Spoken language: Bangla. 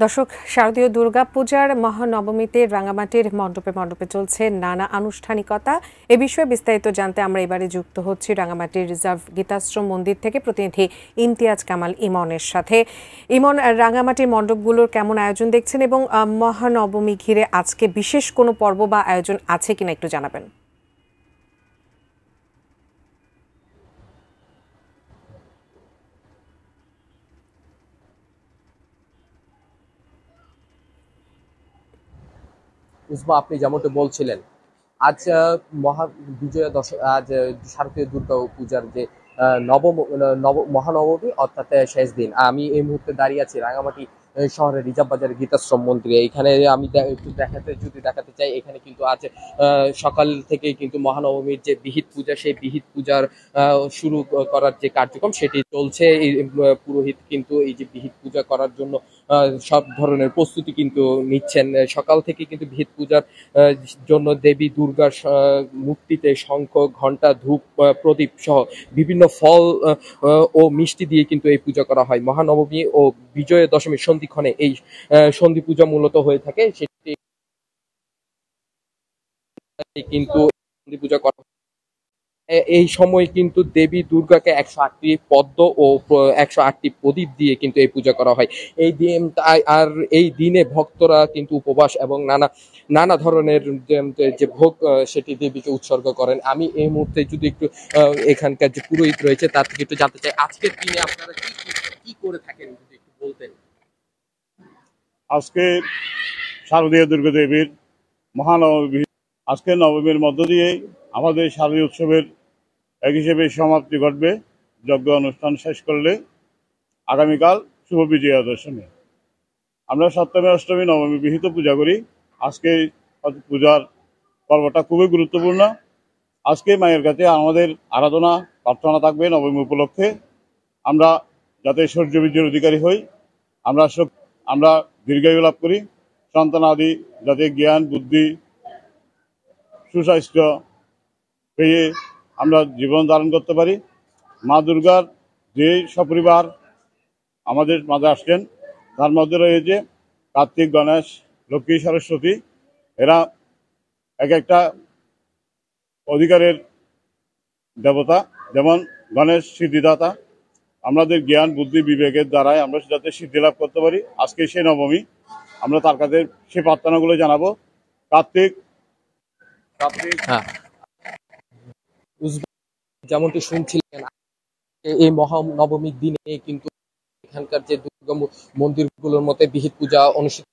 দর্শক, শারদীয় দুর্গাপূজার মহানবমীতে রাঙামাটির মণ্ডপে মণ্ডপে চলছে নানা আনুষ্ঠানিকতা। এ বিষয়ে বিস্তারিত জানতে আমরা এবারে যুক্ত হচ্ছি রাঙামাটির রিজার্ভ গীতাশ্রম মন্দির থেকে প্রতিনিধি ইমতিয়াজ কামাল ইমনের সাথে। ইমন, রাঙামাটির মণ্ডপগুলোর কেমন আয়োজন দেখছেন এবং মহানবমী ঘিরে আজকে বিশেষ কোনো পর্ব বা আয়োজন আছে কিনা একটু জানাবেন। উজমা, আপনি যেমনটা বলছিলেন, আজ মহা বিজয়া দশমী, আজ শারদীয় দুর্গা পূজার যে মহানবমী অর্থাৎ শেষ দিন। আমি এই মুহূর্তে দাঁড়িয়ে আছি রাঙামাটি শহরের রিজার্ভ বাজারের গীতাশ্রম মন্দিরে। এখানে আমি একটু দেখাতে চাই, এখানে কিন্তু আজ সকাল থেকেই কিন্তু মহানবমীর যে বিহিত পূজা, সেই বিহিত পূজার শুরু করার যে কার্যক্রম সেটি চলছে। এই পুরোহিত কিন্তু এই যে বিহিত পূজা করার জন্য সব ধরনের প্রস্তুতি কিন্তু নিচ্ছেন। সকাল থেকে কিন্তু বিহিত পূজার জন্য দেবী দুর্গার মূর্তিতে শঙ্খ, ঘণ্টা, ধূপ, প্রদীপ সহ বিভিন্ন ফল ও মিষ্টি দিয়ে কিন্তু এই পূজা করা হয়। মহানবমী ও বিজয়া দশমীর সন্ধিক্ষণে এই সন্ধি পূজা মূলত হয়ে থাকে। সেটি কিন্তু সন্ধি পূজা করা এই সময় কিন্তু দেবী দুর্গাকে ১০৮টি পদ্ম ও ১০৮টি প্রদীপ দিয়ে কিন্তু এই পূজা করা হয়। এই দিন আর এই দিনে ভক্তরা কিন্তু উপবাস এবং নানা নানা ধরনের যে ভোগ সেটি দেবীকে উৎসর্গ করেন। আমি এই মুহূর্তে যদি একটু এখানকার যে পুরোহিত রয়েছে তার থেকে একটু জানতে চাই, আজকের দিনে আপনারা কি করে থাকেন যদি একটু বলতেন। আজকে শারদীয় দুর্গা দেবীর মহানবমী। আজকে নবমীর মধ্য দিয়ে আমাদের শারদীয় উৎসবের এক হিসেবে সমাপ্তি ঘটবে। যজ্ঞ অনুষ্ঠান শেষ করলে আগামীকাল শুভ বিজয়া দশমী। আমরা সপ্তমী, অষ্টমী, নবমী বিহিত পূজা করি। আজকে পূজার পর্বটা খুবই গুরুত্বপূর্ণ। আজকে মায়ের কাছে আমাদের আরাধনা প্রার্থনা থাকবে নবমী উপলক্ষে। আমরা যাতে সূর্য বীর্যের অধিকারী হই, আমরা দীর্ঘায়ু লাভ করি, সন্তানাদি যাতে জ্ঞান, বুদ্ধি, সুস্বাস্থ্য পেয়ে আমরা জীবন ধারণ করতে পারি। মা দুর্গার যে সপরিবার আমাদের মাঝে আসছেন তার মধ্যে রয়েছে কার্তিক, গণেশ, লক্ষ্মী, সরস্বতী। এরা এক একটা অধিকারের দেবতা। যেমন গণেশ সিদ্ধিদাতা, আমাদের জ্ঞান, বুদ্ধি, বিবেকের দ্বারাই আমরা যাতে সিদ্ধি লাভ করতে পারি। আজকে সেই নবমী, আমরা তার কাছে সেই প্রার্থনাগুলো জানাবো। কার্তিক হ্যাঁ, যেমনটি শুনছিলেন, এই মহানবমীর দিনে কিন্তু এখানকার যে দুর্গা মন্দিরগুলোর মধ্যে বিহিত পূজা অনুষ্ঠিত